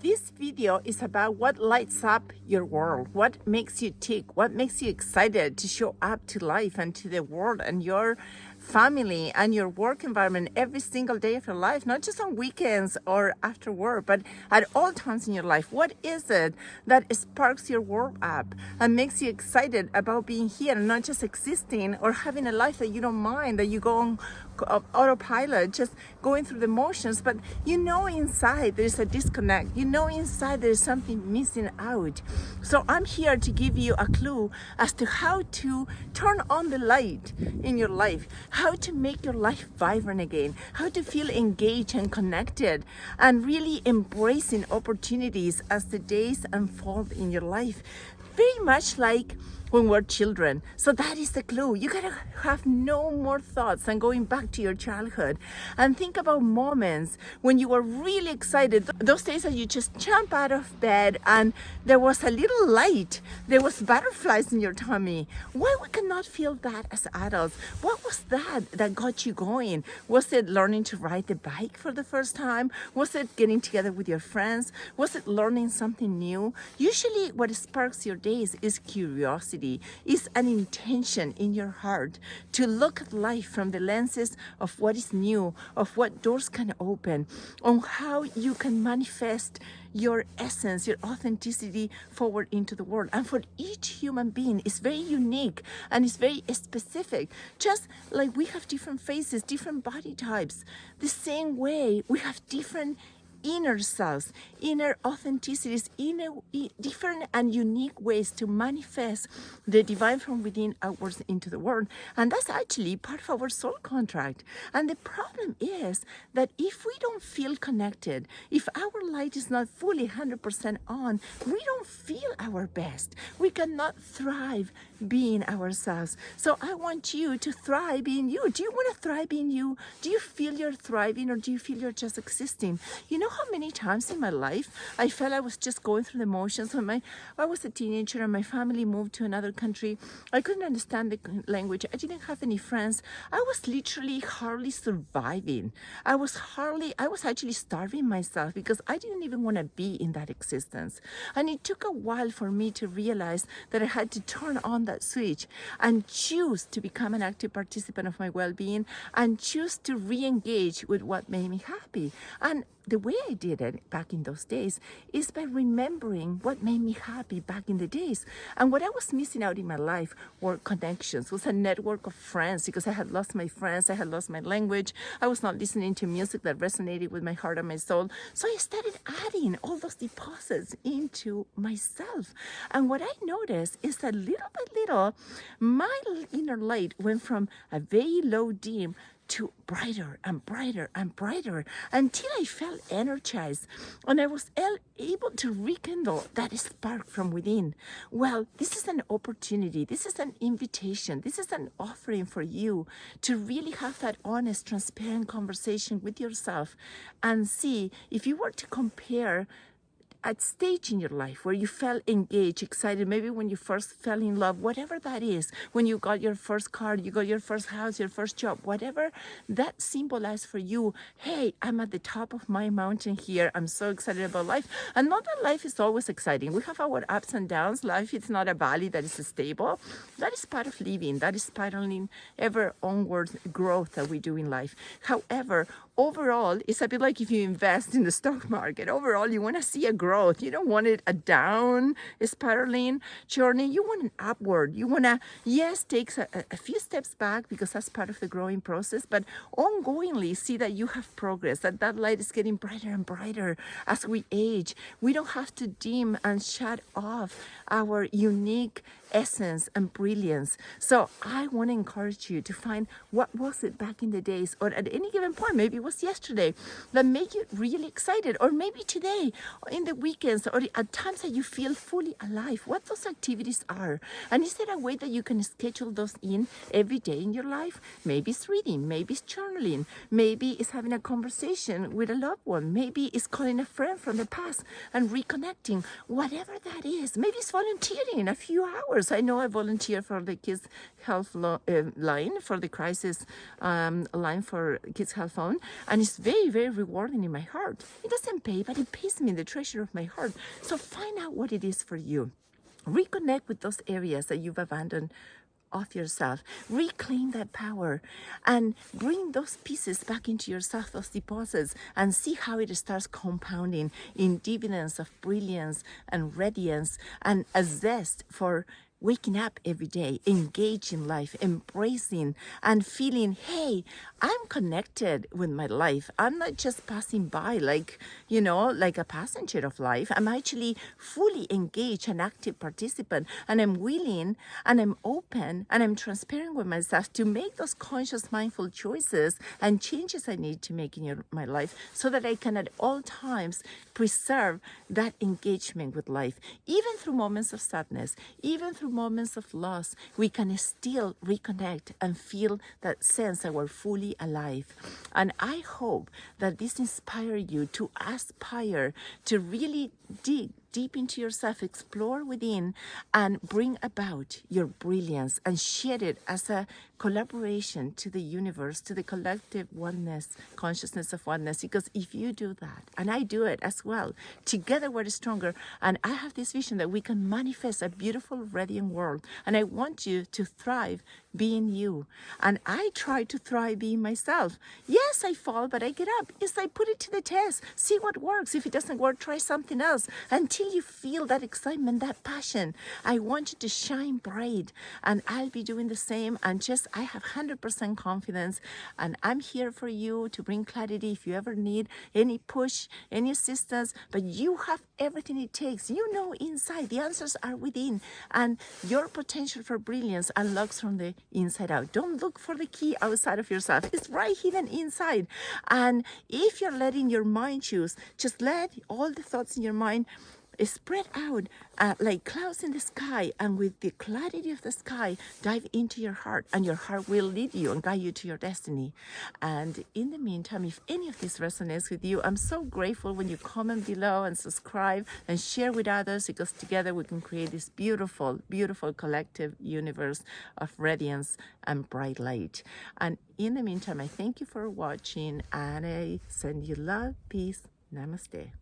This video is about what lights up your world, what makes you tick, what makes you excited to show up to life and to the world and your family and your work environment every single day of your life, not just on weekends or after work, but at all times in your life. What is it that sparks your world up and makes you excited about being here and not just existing or having a life that you don't mind, that you go on autopilot, just going through the motions, but you know inside there's a disconnect. You know inside there's something missing out. So I'm here to give you a clue as to how to turn on the light in your life, how to make your life vibrant again, how to feel engaged and connected, and really embracing opportunities as the days unfold in your life. Very much like when we're children. So that is the clue. You gotta have no more thoughts than going back to your childhood and think about moments when you were really excited. Those days that you just jump out of bed and there was a little light, there was butterflies in your tummy. Why we cannot feel that as adults? What was that got you going? Was it learning to ride the bike for the first time? Was it getting together with your friends? Was it learning something new? Usually what sparks your days is curiosity, is an intention in your heart to look at life from the lenses of what is new, of what doors can open, on how you can manifest your essence, your authenticity forward into the world. And for each human being is very unique and is very specific. Just like we have different faces, different body types, the same way we have different inner selves, inner authenticities, different and unique ways to manifest the divine from within outwards into the world. And that's actually part of our soul contract. And the problem is that if we don't feel connected, if our light is not fully 100% on, we don't feel our best. We cannot thrive being ourselves. So I want you to thrive being you. Do you want to thrive being you? Do you feel you're thriving, or do you feel you're just existing? You know how many times in my life I felt I was just going through the motions. When I was a teenager and my family moved to another country, I couldn't understand the language. I didn't have any friends. I was literally hardly surviving. I was actually starving myself because I didn't even want to be in that existence. And it took a while for me to realize that I had to turn on that switch and choose to become an active participant of my well-being and choose to re-engage with what made me happy. And the way I did it back in those days is by remembering what made me happy back in the days. And what I was missing out in my life were connections, was a network of friends, because I had lost my friends, I had lost my language, I was not listening to music that resonated with my heart and my soul. So I started adding all those deposits into myself. And what I noticed is that little by little, my inner light went from a very low dim to brighter and brighter and brighter until I felt energized and I was able to rekindle that spark from within. Well, this is an opportunity. This is an invitation. This is an offering for you to really have that honest, transparent conversation with yourself and see if you were to compare a stage in your life where you felt engaged, excited, maybe when you first fell in love, whatever that is, when you got your first car, you got your first house, your first job, whatever that symbolized for you. Hey, I'm at the top of my mountain here. I'm so excited about life. And not that life is always exciting. We have our ups and downs. Life is not a valley that is stable. That is part of living. That is spiraling ever onward growth that we do in life. However, overall, it's a bit like if you invest in the stock market. Overall, you want to see a growth. You don't want it a down spiraling journey. You want an upward. You want to, yes, take a few steps back because that's part of the growing process, but ongoingly see that you have progress, that light is getting brighter and brighter as we age. We don't have to dim and shut off our unique essence and brilliance. So I want to encourage you to find what was it back in the days or at any given point, maybe it was yesterday, that made you really excited, or maybe today, or in the weekends, or at times that you feel fully alive, what those activities are. And is there a way that you can schedule those in every day in your life? Maybe it's reading, maybe it's journaling, maybe it's having a conversation with a loved one, maybe it's calling a friend from the past and reconnecting, whatever that is. Maybe it's volunteering a few hours. I know I volunteer for the Kids Health line, for the crisis line for Kids Health Phone. And it's very, very rewarding in my heart. It doesn't pay, but it pays me in the treasure of my heart. So find out what it is for you. Reconnect with those areas that you've abandoned of yourself. Reclaim that power and bring those pieces back into yourself, those deposits, and see how it starts compounding in dividends of brilliance and radiance and a zest for waking up every day, engaging life, embracing and feeling, hey, I'm connected with my life. I'm not just passing by like a passenger of life. I'm actually fully engaged, an active participant, and I'm willing and I'm open and I'm transparent with myself to make those conscious, mindful choices and changes I need to make in my life so that I can at all times preserve that engagement with life. Even through moments of sadness, even through moments of loss, we can still reconnect and feel that sense that we're fully alive. And I hope that this inspires you to aspire to really dig deep into yourself, explore within, and bring about your brilliance and share it as a collaboration to the universe, to the collective oneness, consciousness of oneness. Because if you do that, and I do it as well, together we're stronger. And I have this vision that we can manifest a beautiful, radiant world. And I want you to thrive being you. And I try to thrive being myself. Yes, I fall, but I get up. Yes, I put it to the test. See what works. If it doesn't work, try something else until you feel that excitement, that passion. I want you to shine bright, and I'll be doing the same. And just, I have 100% confidence, and I'm here for you to bring clarity if you ever need any push, any assistance. But you have everything it takes. You know inside, the answers are within, and your potential for brilliance unlocks from the inside out. Don't look for the key outside of yourself. It's right hidden inside. And if you're letting your mind choose, just let all the thoughts in your mind spread out like clouds in the sky, and with the clarity of the sky, dive into your heart, and your heart will lead you and guide you to your destiny. And in the meantime, if any of this resonates with you, I'm so grateful when you comment below and subscribe and share with others, because together we can create this beautiful, beautiful collective universe of radiance and bright light. And in the meantime, I thank you for watching, and I send you love, peace, namaste.